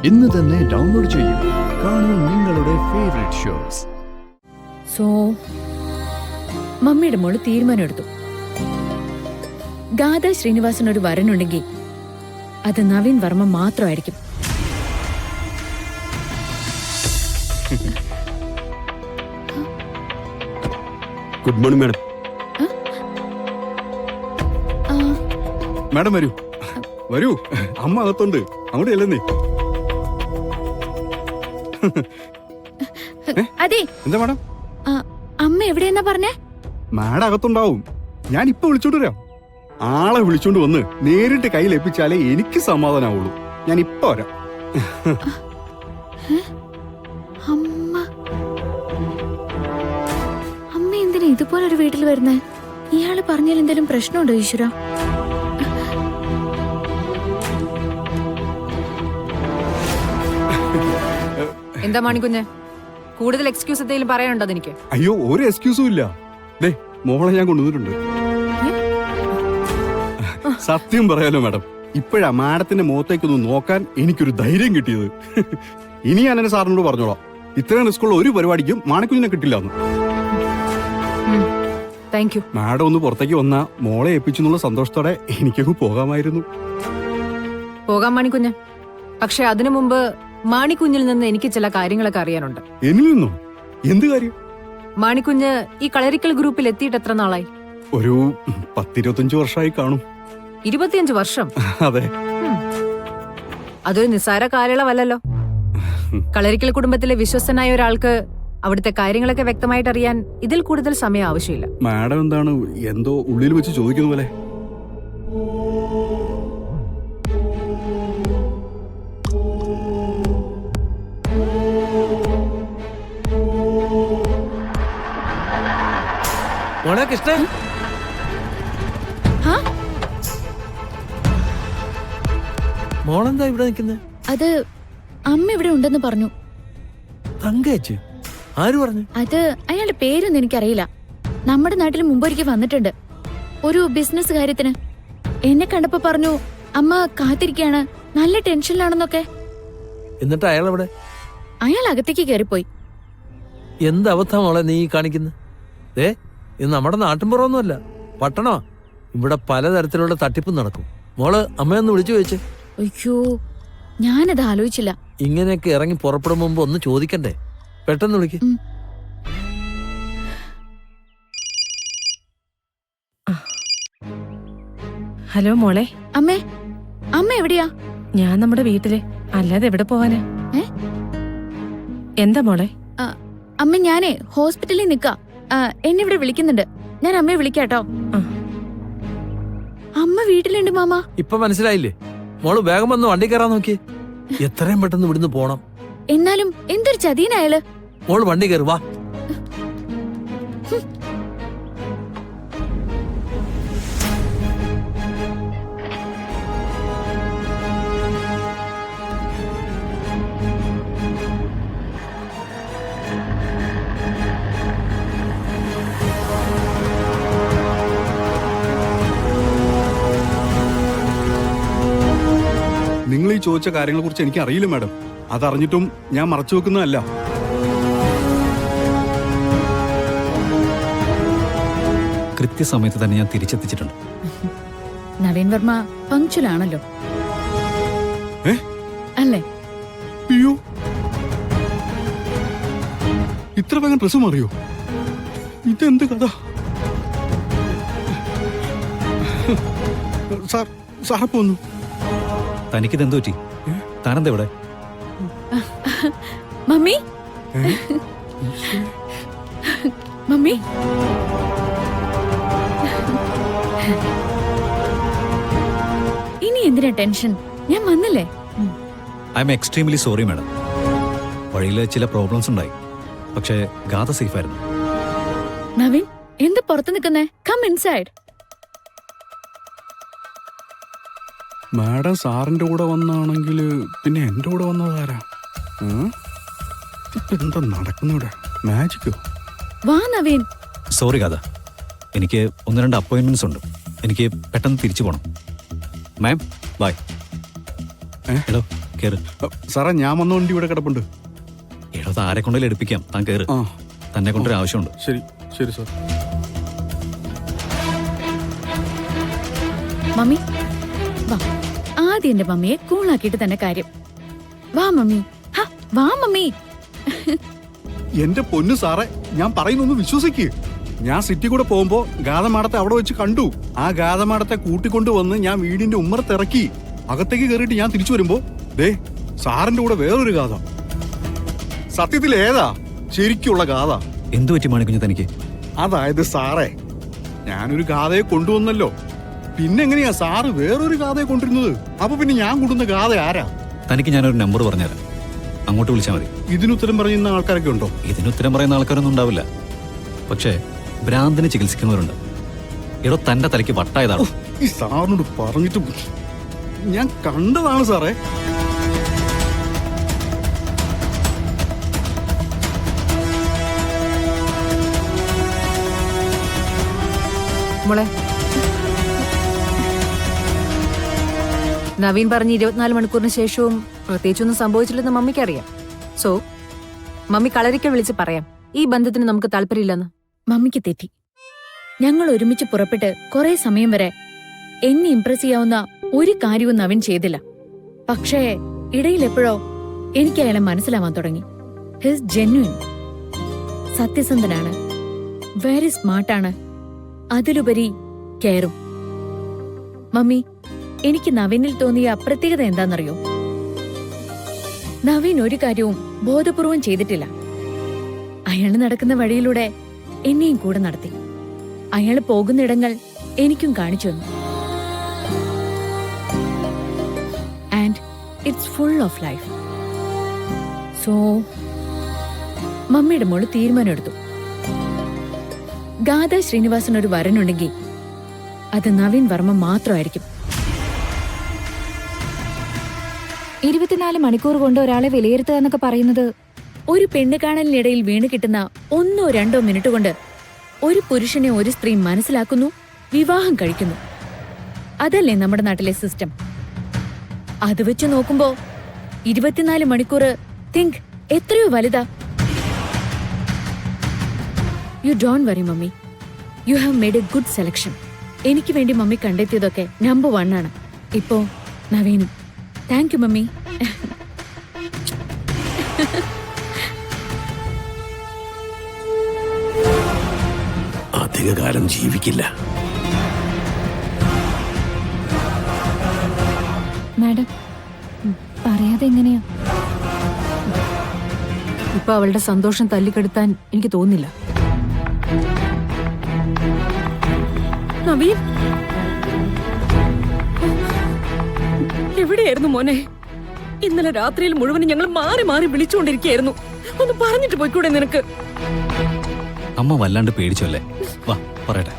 ഇന്ന് തന്നെ ഡൗൺലോഡ് ചെയ്യൂ. കാണൂ നിങ്ങളുടെ ഫേവറേറ്റ് ഷോസ്. സോ മമ്മിയുടെ മോള് തീരുമാനം എടുത്തു. ഗാഥ ശ്രീനിവാസൻ ഒരു വരനുണ്ടെങ്കിൽ അത് നവീൻ വർമ്മ മാത്രമായിരിക്കും. Good morning madam. മാഡം വരൂ വരൂ, അമ്മ അകത്തുണ്ട്, അങ്ങോട്ട് ചെല്ലുന്നേ. അതെ, എന്താ മാഡം? അമ്മ എവിടെയെന്നാ പറഞ്ഞേ? മാഡം അകത്തുണ്ടാവും, ഞാൻ ഇപ്പൊ വിളിച്ചോണ്ട് വരാം. ആളെ വിളിച്ചോണ്ട് വന്ന് നേരിട്ട് കയ്യിൽ ഏൽപ്പിച്ചാലേ എനിക്ക് സമാധാനാവുള്ളൂ. ഞാൻ ഇപ്പൊ വരാം. അമ്മ എന്തിനാ ഇതുപോലൊരു വീട്ടിൽ വരുന്നേ? ഇയാള് പറഞ്ഞാൽ എന്തെങ്കിലും പ്രശ്നമുണ്ടോ ഈശ്വര? എന്താ മണിക്കുഞ്ഞ്, കൂടുതൽ എക്സ്ക്യൂസ് എന്തെങ്കിലും പറയാനുണ്ടോ എനിക്ക്? അയ്യോ, ഒരു എക്സ്ക്യൂസും ഇല്ല. ദേ മോളെ ഞാൻ കൊണ്ടുവന്നിട്ടുണ്ട്. സത്യം പറയാലോ മാഡം, ഇപ്പോഴാ മാഡത്തിന്റെ മുഖത്തേക്കൊന്ന് നോക്കാൻ എനിക്കൊരു ധൈര്യം കിട്ടിയത്. ഇനി ഞാൻ എന്നെ സാറിനോട് പറഞ്ഞോളാം, ഇത്രയും റിസ്ക്കുള്ള ഒരു പരിപാടിക്കും മാണിക്കുഞ്ഞിനെ കിട്ടില്ലെന്ന്. Thank you. മാഡം ഒന്ന് പുറത്തേക്ക് വന്നാ മോളെ ഏൽപ്പിച്ചെന്നുള്ള സന്തോഷത്തോടെ എനിക്കങ്ങ് പോകാമായിരുന്നു. പോകാം മണിക്കുഞ്ഞ്, പക്ഷെ അതിനു മുമ്പ് മാണിക്കുഞ്ഞിൽ നിന്ന് എനിക്ക് ചില കാര്യങ്ങളൊക്കെ അറിയാനുണ്ട്. എന്നിൽ നിന്നോ? എന്ത് കാര്യം? മാണിക്കുഞ്ഞ് ഈ കളരിക്കൽ ഗ്രൂപ്പിൽ എത്തിയിട്ട് എത്ര നാളായി? ഒരു 10-25 വർഷമായി കാണും. 25 വർഷം? അതെ. അതൊരു നിസ്സാര കാലയളവല്ലല്ലോ. കളരിക്കൽ കുടുംബത്തിലെ വിശ്വസ്തനായ ഒരാൾക്ക് അവിടുത്തെ കാര്യങ്ങളൊക്കെ വ്യക്തമായിട്ട് അറിയാൻ ഇതിൽ കൂടുതൽ സമയം ആവശ്യമില്ല. മാഡം എന്താണ് എന്തോ ഉള്ളിൽ വെച്ച് ചോദിക്കുന്ന പോലെ? കൃഷ്ണൻ, മോളെന്താ ഇവിടെ നിൽക്കുന്നത്? അത് അമ്മ ഇവിടെ ഉണ്ടെന്ന് പറഞ്ഞു. തങ്കേച്ച്? ആര് പറഞ്ഞു? അത് അയാളുടെ പേരൊന്നും എനിക്കറിയില്ല. നമ്മുടെ നാട്ടിൽ മുമ്പൊരിക്കൽ വന്നിട്ടുണ്ട് ഒരു ബിസിനസ് കാര്യത്തിന്. എന്നെ കണ്ടപ്പോ പറഞ്ഞു അമ്മ കാത്തിരിക്കാണ്, നല്ല ടെൻഷനിലാണെന്നൊക്കെ. എന്നിട്ട് അയാൾ എവിടെ? അയാൾ അകത്തേക്ക് കയറിപ്പോയി. എന്ത് അബദ്ധ മോളെ നീ കാണിക്കുന്നത്? ഇത് നമ്മുടെ നാട്ടിൻപുറമൊന്നുമല്ല, പട്ടണമാ. ഇവിടെ പലതരത്തിലുള്ള തട്ടിപ്പും നടക്കും. മോള് അമ്മയൊന്ന് വിളിച്ചു ചോദിച്ചേ. അയ്യോ, ഞാനത് ആലോചിച്ചില്ല. ഇങ്ങനെയൊക്കെ ഇറങ്ങി പുറപ്പെടും മുമ്പ് ഒന്ന് ചോദിക്കണ്ടേ? പെട്ടെന്ന് വിളിക്ക്. ഹലോ മോളെ. അമ്മേ, അമ്മ എവിടെയാ? ഞാൻ നമ്മുടെ വീട്ടില്, അല്ലാതെ എവിടെ പോവാനാ? എന്താ മോളെ? അമ്മ, ഞാനേ ഹോസ്പിറ്റലിൽ നിക്കാ. എന്നെ ഇവിടെ വിളിക്കുന്നുണ്ട്, ഞാൻ അമ്മയെ വിളിക്കാട്ടോ. അമ്മ വീട്ടിലുണ്ട് മാമ. ഇപ്പൊ മനസ്സിലായില്ലേ? മോള് വേഗം വന്ന് വണ്ടി കയറാൻ നോക്കി. എത്രയും പെട്ടെന്ന് ഇവിടുന്ന് പോണം. എന്നാലും എന്തൊരു ചതിയനയാള്. മോള് വണ്ടി കയറി വാ. നിങ്ങൾ ഈ ചോദിച്ച കാര്യങ്ങളെ കുറിച്ച് എനിക്ക് അറിയില്ല മാഡം. അതറിഞ്ഞിട്ടും ഞാൻ മറച്ചു വെക്കുന്നതല്ല. കൃത്യസമയത്ത് തന്നെ ഞാൻ തിരിച്ചെത്തിച്ചിട്ടുണ്ട്. നവീൻ വർമ്മ പങ്ക്ച്വലാണല്ലോ അല്ലേ? അയ്യോ, ഇത്ര വേഗം ഡ്രസ് മാറിയോ? ഇതെന്ത് കഥ? സാർ പോന്നു. തനിക്കിതെന്തു പറ്റി? താനെന്താ ഇവിടെ? മമ്മി, മമ്മി, ഇനി എന്തിനാ ടെൻഷൻ? ഞാൻ വന്നില്ലേ? I am extremely sorry madam. വഴിയില് ചില പ്രോബ്ലംസ് ഉണ്ടായി, പക്ഷേ ഗാഥ സേഫ് ആയിരുന്നു. നവീൻ, എന്ത് പുറത്ത് നിൽക്കുന്നേ? Come inside. മാഡം സാറിന്റെ കൂടെ വന്നാണെങ്കിൽ പിന്നെ എന്റെ കൂടെ വന്നതാരാ? ഇപ്പൊ എന്താ നടക്കുന്നവിടെ? മാജിക്കോ? വാ നവീൻ. സോറി ഗാഥ, എനിക്ക് 1-2 അപ്പോയിന്റ്മെന്റ്സ് ഉണ്ട്. എനിക്ക് പെട്ടെന്ന് തിരിച്ചു പോകണം. Ma'am bye. എടോ കേറ്. സാറേ ഞാൻ വന്ന വണ്ടി ഇവിടെ കിടപ്പുണ്ട്. എടോ ആരെ കൊണ്ടല്ലേ എടുപ്പിക്കാം, താൻ കേറ്. ആ തന്നെ കൊണ്ടൊരു ആവശ്യമുണ്ട്. ശരി ശരി സാർ. മമ്മി വാ, ആദ്യം എന്റെ മമ്മിയെ കൂളാക്കിയിട്ട് തന്നെ കാര്യം. വാ മമ്മി, ഹാ, വാ മമ്മി. എന്റെ പൊന്നു സാറേ, ഞാൻ പറയുന്നൊന്ന് വിശ്വസിക്ക്. ഞാൻ സിറ്റി കൂടെ പോകുമ്പോ ഗാതമാടത്തെ അവിടെ വെച്ച് കണ്ടു. ആ ഗാതമാടത്തെ കൂട്ടിക്കൊണ്ട് വന്ന് ഞാൻ വീടിന്റെ ഉമ്മറത്തിറക്കി. അകത്തേക്ക് കയറിയിട്ട് ഞാൻ തിരിച്ചു വരുമ്പോ ദേ സാറിന്റെ കൂടെ വേറൊരു ഗാഥ. സത്യത്തിൽ ഏതാ ശരിക്കുള്ള ഗാഥ? എന്തു പറ്റി മാണിക്കുഞ്ഞ് തനിക്ക്? അതായത് സാറേ, ഞാനൊരു ഗാഥയെ കൊണ്ടുവന്നല്ലോ, പിന്നെങ്ങനെയാ സാറ് വേറൊരു ഗാഥയെ കൊണ്ടിരുന്നത്? അപ്പൊ പിന്നെ ഞാൻ കൊണ്ടുവന്ന ഗാഥ ആരാ? തനിക്ക് ഞാനൊരു നമ്പർ പറഞ്ഞുതരാം, അങ്ങോട്ട് വിളിച്ചാൽ മതി. ഇതിനുത്തരം പറയുന്ന ആൾക്കാരൊക്കെ ഉണ്ടോ? ഇതിനുത്തരം പറയുന്ന ആൾക്കാരൊന്നും ഉണ്ടാവില്ല, പക്ഷേ ഭ്രാന്തിന് ചികിത്സിക്കുന്നവരുണ്ട്. എടോ തന്റെ തലയ്ക്ക് വട്ടായതാണ്. ഈ സാറിനോട് പറഞ്ഞിട്ട് ഞാൻ കണ്ടതാണ് സാറേ. മോളെ, നവീൻ പറഞ്ഞ് 24 മണിക്കൂറിന് ശേഷവും പ്രത്യേകിച്ചൊന്നും സംഭവിച്ചില്ലെന്ന് മമ്മിക്കറിയാം. സോ മമ്മി കളരിക്കൽ വിളിച്ച് പറയാം, ഈ ബന്ധത്തിന് നമുക്ക് താല്പര്യമില്ലെന്ന്. മമ്മിക്ക് തെറ്റി. ഞങ്ങൾ ഒരുമിച്ച് പുറപ്പെട്ട് കുറെ സമയം വരെ എന്നെ ഇംപ്രസ് ചെയ്യാവുന്ന ഒരു കാര്യവും നവീൻ ചെയ്തില്ല. പക്ഷേ ഇടയിൽ എപ്പോഴോ എനിക്ക് അയാളെ മനസ്സിലാവാൻ തുടങ്ങി. ഹിസ് ജെന്യുൻ, സത്യസന്ധനാണ്, വെരി സ്മാർട്ടാണ്, അതിലുപരി കെയറും. മമ്മി, എനിക്ക് നവീനിൽ തോന്നിയ പ്രത്യേകത എന്താണെന്നറിയോ? നവീൻ ഒരു കാര്യവും ബോധപൂർവം ചെയ്തിട്ടില്ല. അയാൾ നടക്കുന്ന വഴിയിലൂടെ എന്നെയും കൂടെ നടത്തി. അയാൾ പോകുന്നിടങ്ങൾ എനിക്കും കാണിച്ചു തന്നു. And it's full of life. So മമ്മിയുടെ മോള് തീരുമാനമെടുത്തു. ഗാഥ ശ്രീനിവാസൻ ഒരു വരനുണ്ടെങ്കിൽ അത് നവീൻ വർമ്മ മാത്രമായിരിക്കും. 24 മണിക്കൂർ കൊണ്ട് ഒരാളെ വിലയിരുത്തുക എന്നൊക്കെ പറയുന്നത്, ഒരു പെണ്ണ് കാണലിനിടയിൽ വീണ് കിട്ടുന്ന 1-2 മിനിറ്റ് കൊണ്ട് ഒരു പുരുഷനെ ഒരു സ്ത്രീ മനസ്സിലാക്കുന്നു, വിവാഹം കഴിക്കുന്നു. അതല്ലേ നമ്മുടെ നാട്ടിലെ സിസ്റ്റം. അത് വെച്ച് നോക്കുമ്പോ 24 മണിക്കൂർ തിങ്ക് എത്രയോ വലുതാ. You don't worry mummy, you have made A good selection. എനിക്ക് വേണ്ടി മമ്മി കണ്ടെത്തിയതൊക്കെ നമ്പർ 1 ആണ്. ഇപ്പോ നവീനും. Thank you mummy. അധികകാലം ജീവിക്കില്ല. മാഡം, പറയാതെ എങ്ങനെയാ? ഇപ്പൊ അവളുടെ സന്തോഷം തല്ലിക്കെടുത്താൻ എനിക്ക് തോന്നുന്നില്ല. നവീൻ, എവിടെയായിരുന്നു മോനെ? ഇന്നലെ രാത്രിയിൽ മുഴുവനും ഞങ്ങൾ മാറി മാറി വിളിച്ചുകൊണ്ടിരിക്കുകയായിരുന്നു. ഒന്ന് പറഞ്ഞിട്ട് പോയിക്കൂടെ നിനക്ക്? അമ്മ വല്ലാണ്ട് പേടിച്ചല്ലേ? വാ പറയട്ടെ.